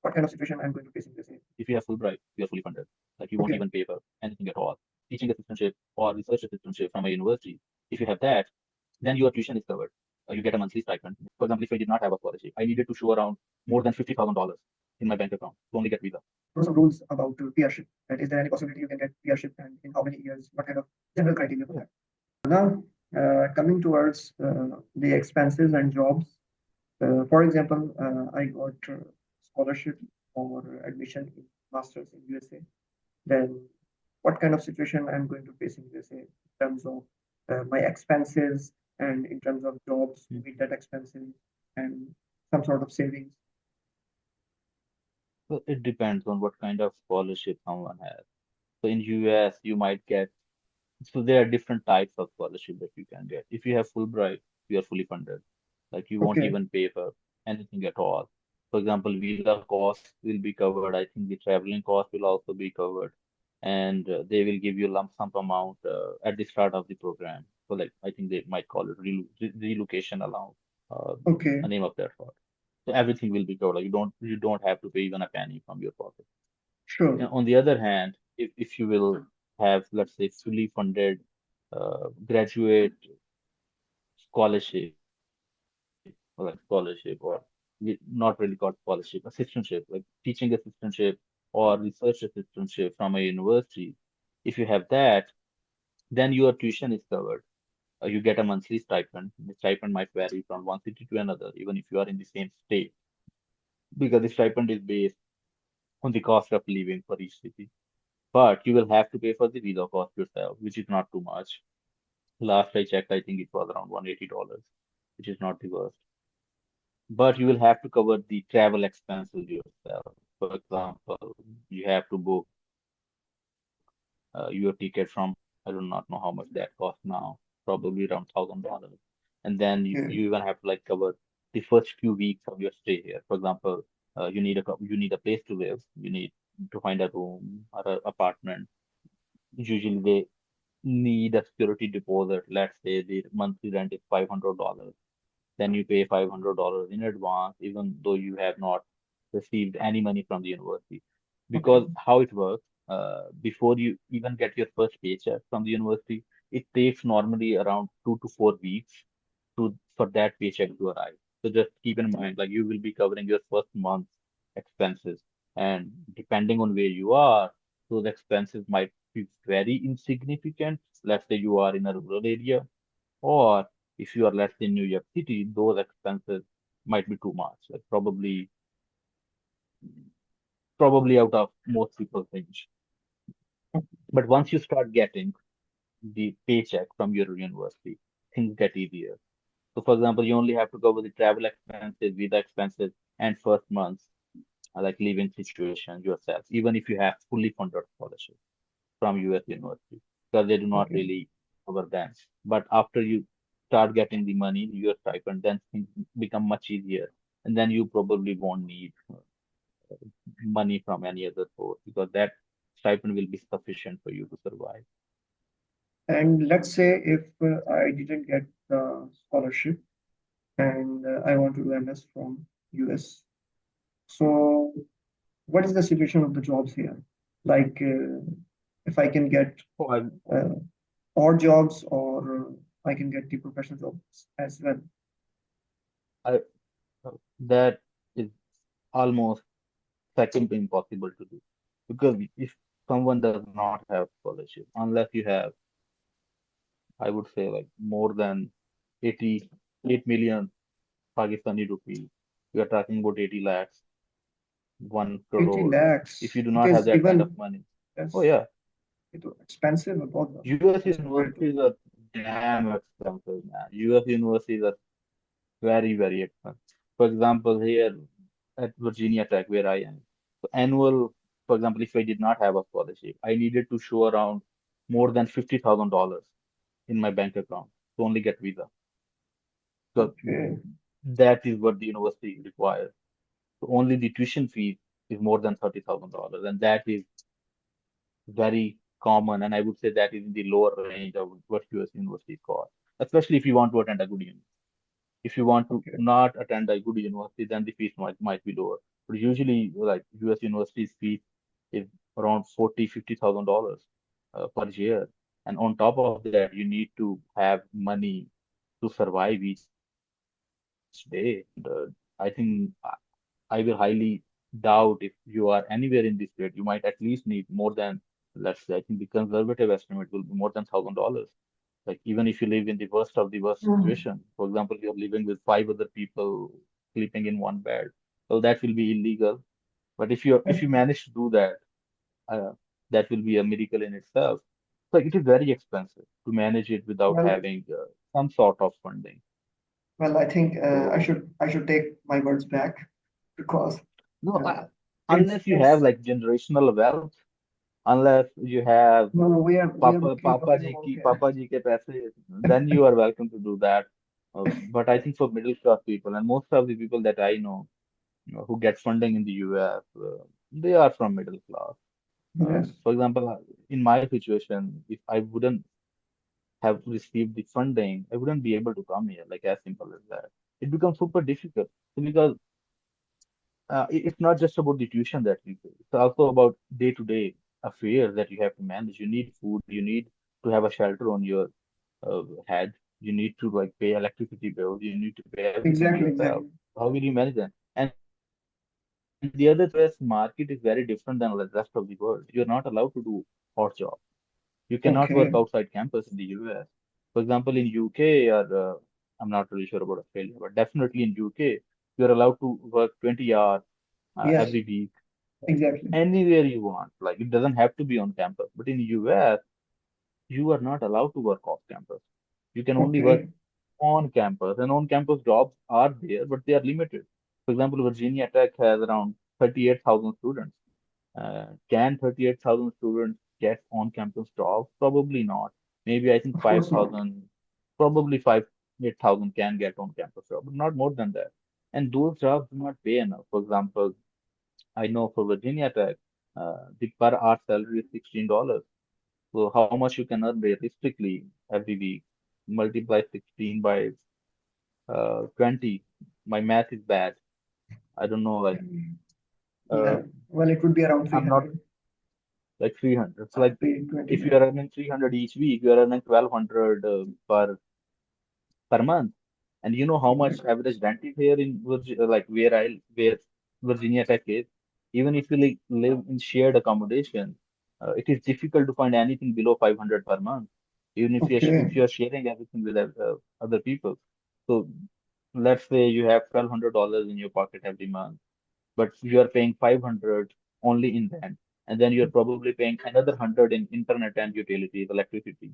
what kind of situation I'm going to face in this area. If you have Fulbright, you are fully funded. Like you won't Okay. even pay for anything at all. Teaching assistantship or research assistantship from a university, if you have that, then your tuition is covered. You get a monthly stipend. For example, if I did not have a scholarship, I needed to show around more than $50,000 in my bank account to only get visa. What are some rules about PRship? That is there any possibility you can get PRship and in how many years? What kind of general criteria for that? Now, coming towards the expenses and jobs. For example, I got scholarship or admission in masters in USA. Then, what kind of situation I'm going to face in USA in terms of my expenses and in terms of jobs to meet that expenses and some sort of savings. So it depends on what kind of scholarship someone has. So in US, you might get, so there are different types of scholarship that you can get. If you have Fulbright, you are fully funded. Like you won't Okay, even pay for anything at all. For example, visa cost will be covered. I think the traveling cost will also be covered. And they will give you lump sum amount at the start of the program. So like I think they might call it relocation allowance, uh, okay, a name of that sort. So everything will be covered. Like you don't have to pay even a penny from your pocket. sure. On the other hand, if you will have, let's say, fully funded graduate scholarship, or like scholarship, or not really called scholarship, assistantship, like teaching assistantship or research assistantship from a university, if you have that, then your tuition is covered. You get a monthly stipend. The stipend might vary from one city to another, even if you are in the same state, because the stipend is based on the cost of living for each city. But you will have to pay for the visa cost yourself, which is not too much. Last I checked, I think it was around $180, which is not the worst. But you will have to cover the travel expenses yourself. For example, you have to book your ticket from, I do not know how much that costs now, probably around $1,000. And then you Okay, even have to like cover the first few weeks of your stay here. For example, you need a place to live. You need to find a room or an apartment. Usually they need a security deposit. Let's say the monthly rent is $500. Then you pay $500 in advance, even though you have not received any money from the university. okay, Because how it works, before you even get your first paycheck from the university, it takes normally around 2 to 4 weeks for that paycheck to arrive. So just keep in mind, like you will be covering your first month's expenses, and depending on where you are, those expenses might be very insignificant. Let's say you are in a rural area, or if you are, let's say, in New York City, those expenses might be too much, like probably out of most people's range. But once you start getting the paycheck from your university, things get easier. So, for example, you only have to cover the travel expenses, visa expenses, and first month's like living situation yourself, even if you have fully funded scholarship from US university, because they do not okay. really cover that. But after you start getting the money, your stipend, then things become much easier. And then you probably won't need money from any other source, because that stipend will be sufficient for you to survive. And let's say if I didn't get the scholarship and I want to do MS from US. So what is the situation of the jobs here? Like if I can get Oh, uh, odd jobs or I can get the professional jobs as well. I, that is almost second to impossible to do, because if someone does not have scholarship, unless you have, I would say, like more than 88 million Pakistani rupees. We are talking about 80 lakhs, 1 80 crore. If lakhs. you do It not have is that kind of even money, oh yes, yeah, it expensive about US as compared to universities are damn expensive, man. US universities are very, very expensive. For example, here at Virginia Tech, where I am, so annual, for example, if I did not have a scholarship, I needed to show around more than $50,000 in my bank account to only get visa. So okay. that is what the university requires. So only the tuition fee is more than $30,000, and that is very common. And I would say that is in the lower range of what US universities cost, especially if you want to attend a good university. If you want to Okay. not attend a good university, then the fees might be lower. But usually, like US universities fees is around 40, $50,000 per year. And on top of that, you need to have money to survive each day. I think I will highly doubt if you are anywhere in this state, you might at least need more than, let's say, I think the conservative estimate will be more than $1,000. Like even if you live in the worst of the worst Mm. situation, for example, you're living with five other people sleeping in one bed, well, that will be illegal. But if you manage to do that, uh, that will be a miracle in itself. Like it is very expensive to manage it without Well, having some sort of funding. well, I think So I should take my words back because no, uh, unless you have it's like generational wealth, unless you have no, no, we are mostly talking about Papa ji ke paise, then you are welcome to do that. But I think for middle class people and most of the people that I know, who get funding in the US, they are from middle class. yes, For example, in my situation, if I wouldn't have received the funding, I wouldn't be able to come here. Like as simple as that. It becomes super difficult because it's not just about the tuition that you pay. It's also about day-to-day affairs that you have to manage. You need food. You need to have a shelter on your head. You need to like pay electricity bills. You need to pay everything exactly, yourself. exactly. How will you manage that? And the other thing is, US market is very different than the rest of the world. You're not allowed to do odd jobs. You cannot work Okay, outside campus in the US. For example, in UK or I'm not really sure about Australia, but definitely in UK, you're allowed to work 20 hours yes, every week, exactly. anywhere you want. Like it doesn't have to be on campus. But in US, you are not allowed to work off campus. You can only work Okay, on campus, and on campus jobs are there, but they are limited. For example, Virginia Tech has around 38,000 students. Can 38,000 students get on-campus jobs? Probably not. Maybe I think of course not. 5,000, probably 8,000 can get on-campus job, but not more than that. And those jobs do not pay enough. For example, I know for Virginia Tech, the per hour salary is $16. So how much you can earn realistically every week? Multiply 16 by 20. My math is bad. I don't know, like uh, Yeah, well, it would be around I'm not 300, like 300. So like if you 329. are earning 300 each week, you are earning 1,200 per month. And you know how much Exactly. average rent is here in like where Virginia Tech is. Even if you like live in shared accommodation, it is difficult to find anything below 500 per month. Even Okay, if you are sharing everything with other people. So let's say you have $1,200 in your pocket every month, but you are paying 500 only in rent, and then you're probably paying another 100 in internet and utilities, electricity.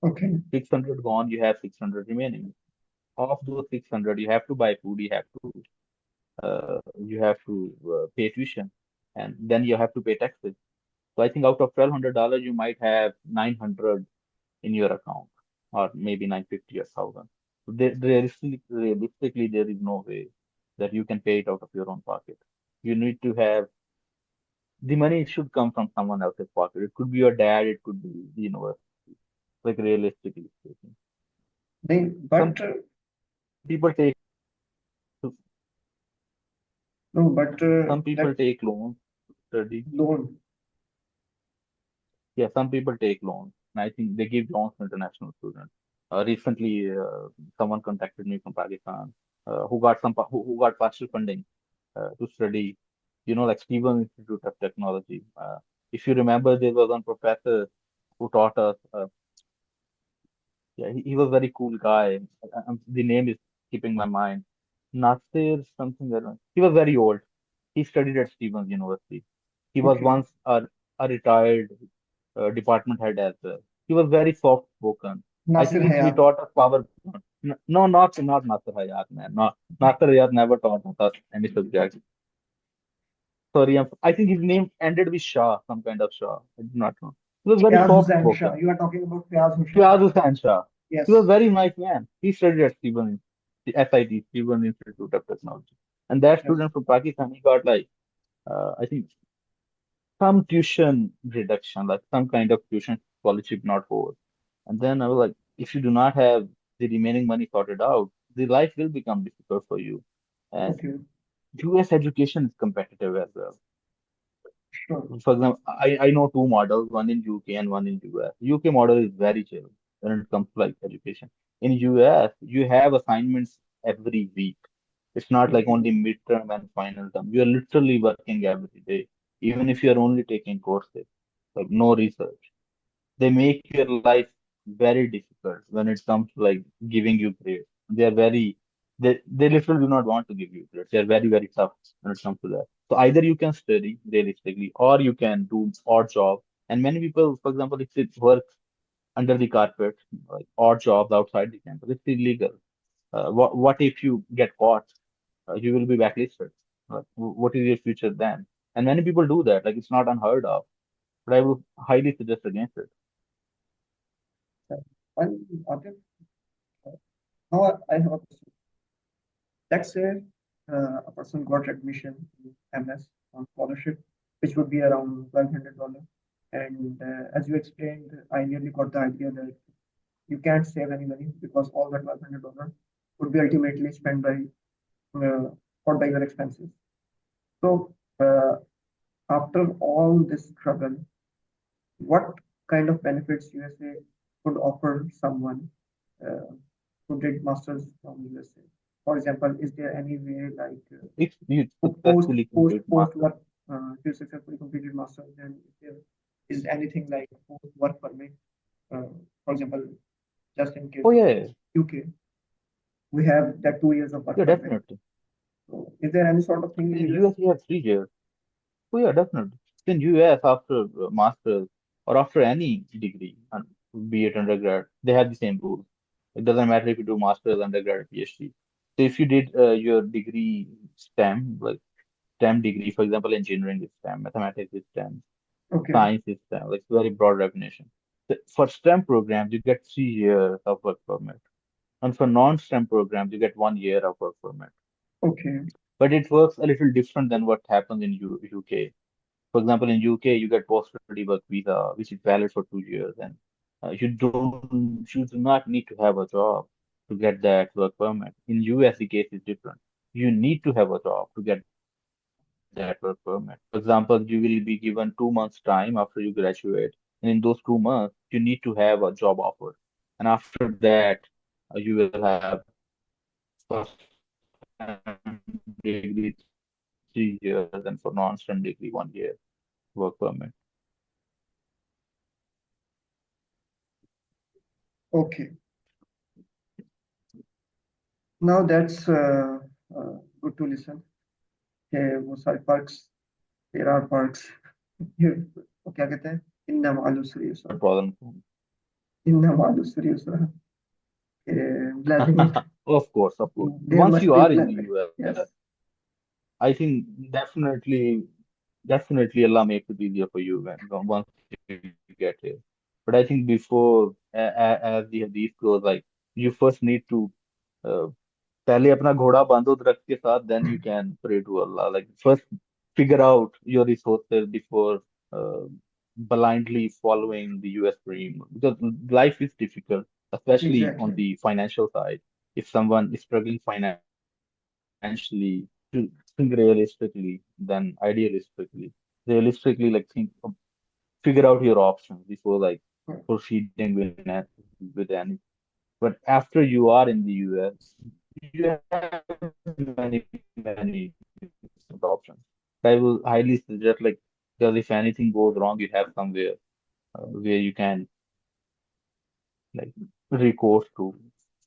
okay, 600 gone, you have 600 remaining. Of those 600, you have to buy food, you have to pay tuition, and then you have to pay taxes. So I think out of $1,200, you might have 900 in your account, or maybe 950 or 1,000. So realistically, there is no way that you can pay it out of your own pocket. You need to have the money should come from someone else's pocket. It could be your dad, it could be the university, like realistically speaking. but Some people take no, but some people that take loans to study. loan, Yeah, some people take loans, and I think they give loans to international students. Recently, someone contacted me from Pakistan, who got partial funding to study, like Stevens Institute of Technology. If you remember, there was one professor who taught us. Yeah, he was a very cool guy. The name is keeping my mind. Nasir something. I don't know. He was very old. He studied at Stevens University. He was okay, once a retired department head as well. He was very soft spoken. I Nasir think he Hayat. taught us power. No, not Nasir Hayat, man. Not Nasir Hayat never taught us any subject. Sorry, I think his name ended with Shah, some kind of Shah. I do not know. He was very Fayaz soft Hussain Shah. spoken. You are talking about Fayaz Hussain. Fiaz Hussain Shah. He was a Yes. very nice man. He studied at the SIT, Stevens Institute of Technology. And that Yes. student from Pakistan, he got like, I think some tuition reduction, like some kind of tuition scholarship not for. And then I was like, if you do not have the remaining money sorted out, the life will become difficult for you. And Okay. US education is competitive as well. Sure. For example, I know two models, one in UK and one in US. UK model is very chill when it comes to like education. In US, you have assignments every week. It's not like Okay. only midterm and final term. You're literally working every day, even if you're only taking courses, like no research. They make your life very difficult when it comes to like giving you grades. They are very they literally do not want to give you grades. They are very, very tough when it comes to that. So either you can study realistically or you can do odd job. And many people, for example, if it works under the carpet, like odd jobs outside the campus, it's illegal. What if you get caught? You will be blacklisted. What is your future then? And many people do that. Like it's not unheard of, but I would highly suggest against it. And Atif, now I have a question. Let's say a person got admission in MS on scholarship, which would be around $1,200. And as you explained, I nearly got the idea that you can't save any money because all that $1,200 would be ultimately spent uh, by your expenses. So after all this struggle, what kind of benefits USA could offer someone uh, who did masters from USA? For example, is there any way like If you post successfully post complete post master. work if you successfully completed masters, then if there is anything like post work permit, uh, for example, just in case Oh of yeah, yeah, UK, we have that 2 years of work yeah, permit. definitely. So is there any sort of thing in In US? US you have 3 years. Oh yeah, definitely. In US after masters or after any degree, and be it undergrad, they have the same rules. It doesn't matter if you do masters, undergrad, or PhD. So if you did your degree STEM, like STEM degree, for example, engineering is STEM, mathematics is STEM, Okay, science is STEM, like very broad definition. So for STEM programs, you get 3 years of work permit. And for non-STEM programs, you get 1 year of work permit. okay, But it works a little different than what happens in UK. For example, in UK, you get post-study work visa, which is valid for 2 years, and you do not need to have a job to get that work permit. In US, the case is different. You need to have a job to get that work permit. For example, you will be given 2 months time after you graduate, and in those 2 months, you need to have a job offer, and after that, you will have for STEM degree 3 years, and for non-STEM degree 1 year work permit. okay. Now that's good to listen. Okay, वो सारे perks, there are perks. ये वो क्या कहते हैं? इन्ना मालूम Not a serious. problem. इन्ना मालूम serious. Blessing it. Of course, of course. There Once must you be are in the blessing. US, Yes, I think definitely Allah makes it easier for you once you get here. But I think before, as the hadith goes, like you first need to uh, पहले अपना घोड़ा बांधो दरख्त के साथ, then you can pray to Allah. Like first figure out your resources before uh, blindly following the US dream, because life is difficult, especially on exactly. the financial side. If someone is struggling financially, to think realistically, then idealistically, realistically, like figure out your options before like proceeding with any. But after you are in the US, you have many different options. I will highly suggest, like, because if anything goes wrong, you have somewhere where you can like recourse to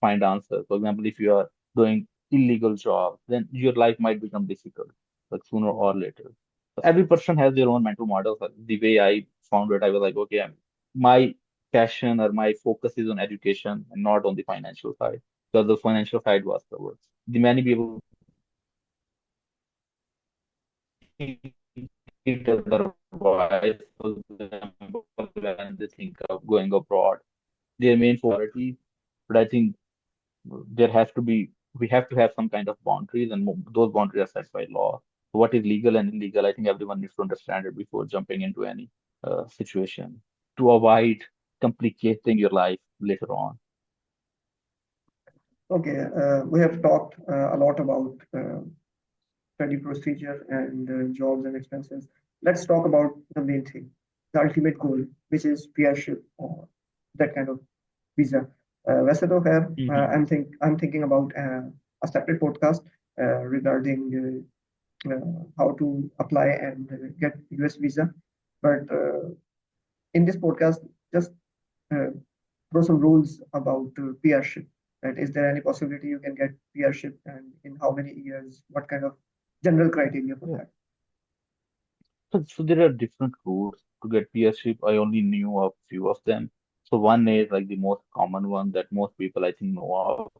find answers. For example, if you are doing illegal job, then your life might become difficult, like sooner or later. So every person has their own mental model. So the way I found it, I was like, okay, my passion or my focus is on education and not on the financial side, because the financial side was covered. The many people need otherwise, for example, when they think of going abroad, their main priority. But I think there has to be we have to have some kind of boundaries, and those boundaries are set by law. What is legal and illegal, I think everyone needs to understand it before jumping into any situation, to avoid complicating your life later on. Okay, we have talked a lot about study procedure and jobs and expenses, let's talk about the main thing, the ultimate goal, which is peership or that kind of visa. वैसे तो खैर Hmm. I'm thinking about a separate podcast regarding how to apply and get US visa. But in this podcast, just uh, throw some rules about peership. That is there any possibility you can get peership and in how many years? What kind of general criteria for Yeah. that? So there are different routes to get PRship. I only knew a few of them. So one is like the most common one that most people I think know of,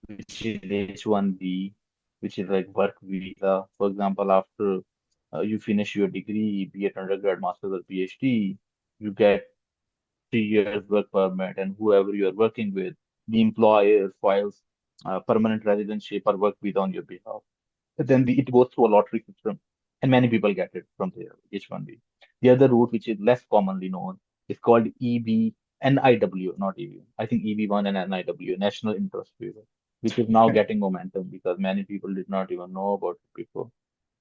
which is H1B, which is like work visa. For example, after you finish your degree, be it undergrad, master's, or PhD, you get 3 years work permit, and whoever you are working with, the employer files permanent residency or work visa on your behalf. Then it goes through a lottery system, and many people get it from there, H1B. The other route, which is less commonly known, is called EB-NIW, not EB. I think EB1 and NIW, National Interest Visa, which is now Okay. getting momentum because many people did not even know about it before.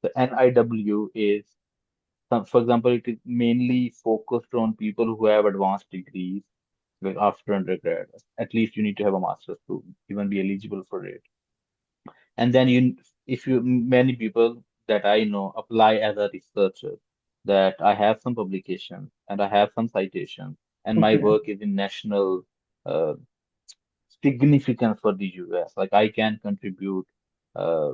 The NIW is, for example, it is mainly focused on people who have advanced degrees, like after undergrad. At least you need to have a master's to even be eligible for it. And then if you, many people that I know apply as a researcher, that I have some publications and I have some citations, and my Okay. work is in national uh, significance for the US. Like I can contribute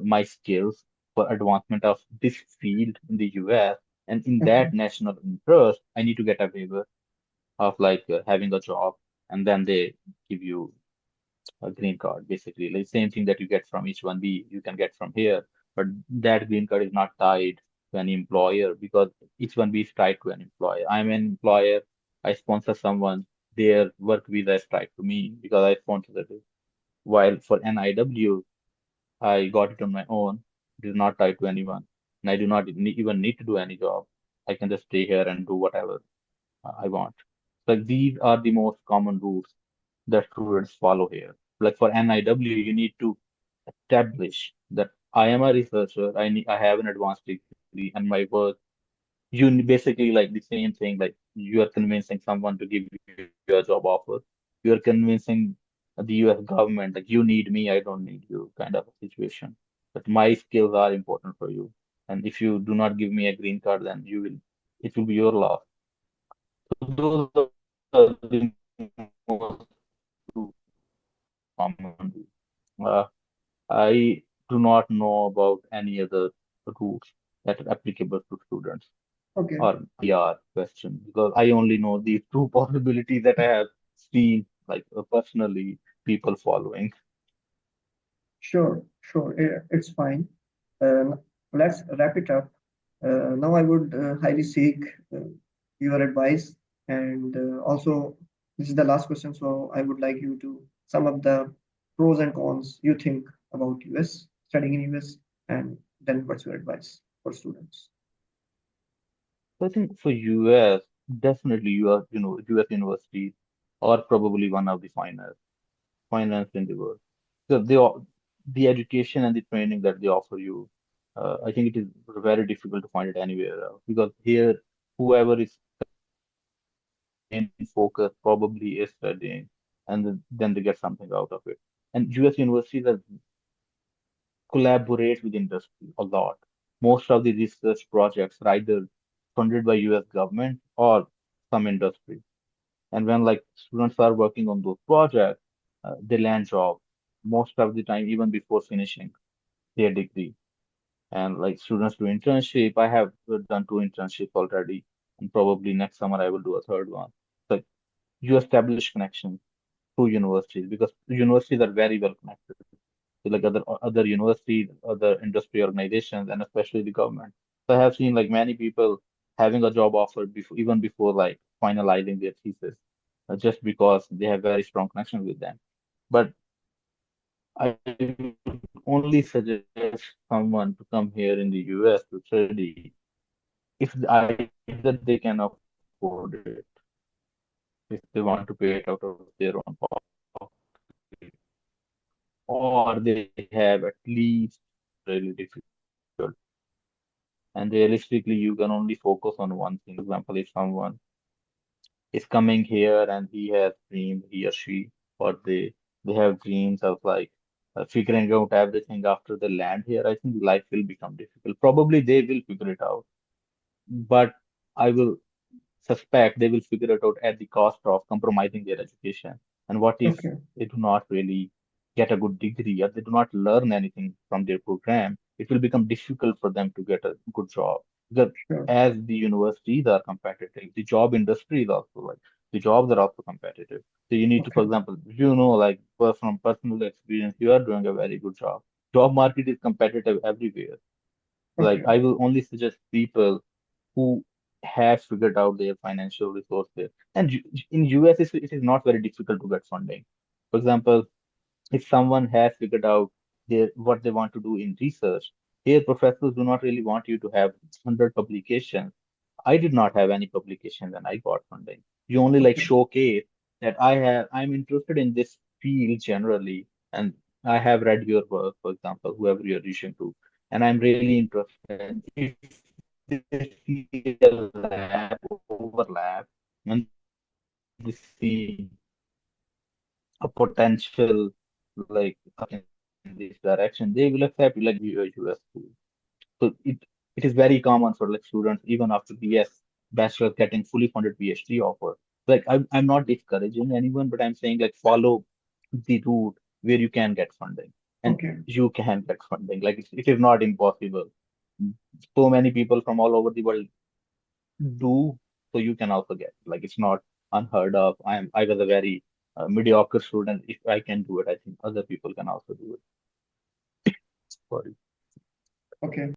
my skills for advancement of this field in the US, and in Okay. that national interest, I need to get a waiver of like having a job, and then they give you a green card, basically. Like same thing that you get from H1B, you can get from here, but that green card is not tied to an employer because H1B is tied to an employer. I'm an employer, I sponsor someone, their work visa is tied to me because I sponsored it. While for NIW, I got it on my own. It is not tied to anyone, and I do not even need to do any job. I can just stay here and do whatever I want. So these are the most common rules that students follow here. Like for NIW, you need to establish that I am a researcher, I have an advanced degree, and my work, basically like the same thing, like you are convincing someone to give you a job offer. You are convincing the US government, like you need me, I don't need you, kind of a situation. But my skills are important for you. And if you do not give me a green card, then it will be your loss. So those are the most common. Uh, I do not know about any other rules that are applicable to students Okay. or PR question because I only know these two possibilities that I have seen, like personally, people following. Sure. Sure. It's fine. Let's wrap it up. Now I would highly seek your advice, and also this is the last question, so I would like you to sum up the pros and cons you think about US, studying in US, and then what's your advice for students? So I think for US, definitely US universities are probably one of the finance in the world. So the education and the training that they offer you, I think it is very difficult to find it anywhere else because here, whoever is main focus probably is studying, and then they get something out of it. And US universities are collaborate with industry a lot. Most of the research projects are either funded by US government or some industry. And when like students are working on those projects, they land jobs most of the time, even before finishing their degree. And like students do internship, I have done 2 internships already, and probably next summer I will do a third one. So you establish connections through universities because universities are very well connected to like other universities, other industry organizations, and especially the government. So I have seen like many people having a job offer before even before like finalizing their thesis, just because they have very strong connections with them. But I would only suggest someone to come here in the US to study if either they can afford it, if they want to pay it out of their own pocket, or if they or they have at least really difficult. And realistically, you can only focus on one thing. For example, if someone is coming here and he has dream, he or she, or they have dreams of like figuring out everything after they land here, I think life will become difficult. Probably they will figure it out, but I will suspect they will figure it out at the cost of compromising their education. And what if Okay. they do not really get a good degree or they do not learn anything from their program? It will become difficult for them to get a good job. Because Sure. as the universities are competitive, the job industry is also like the jobs are also competitive. So you need to, for Okay. example, like from personal experience, you are doing a very good job. Job market is competitive everywhere. Like Okay. I will only suggest people who have figured out their financial resources. And in US, it is not very difficult to get funding. For example, if someone has figured out what they want to do in research, here professors do not really want you to have 100 publications. I did not have any publication when I got funding. You only like Okay. showcase that I'm interested in this field generally, and I have read your work, for example, whoever you're reaching to, and I'm really interested. If they see a lab overlap and they see a potential like in this direction, they will accept you like you a US school. So it is very common for like students even after BS bachelor getting fully funded PhD offer. Like I'm not discouraging anyone, but I'm saying like follow the route where you can get funding and Okay. you can get funding. Like it is not impossible. So many people from all over the world do, so you can also get. Like it's not unheard of. I was a very mediocre student. If I can do it, I think other people can also do it. Sorry. Okay.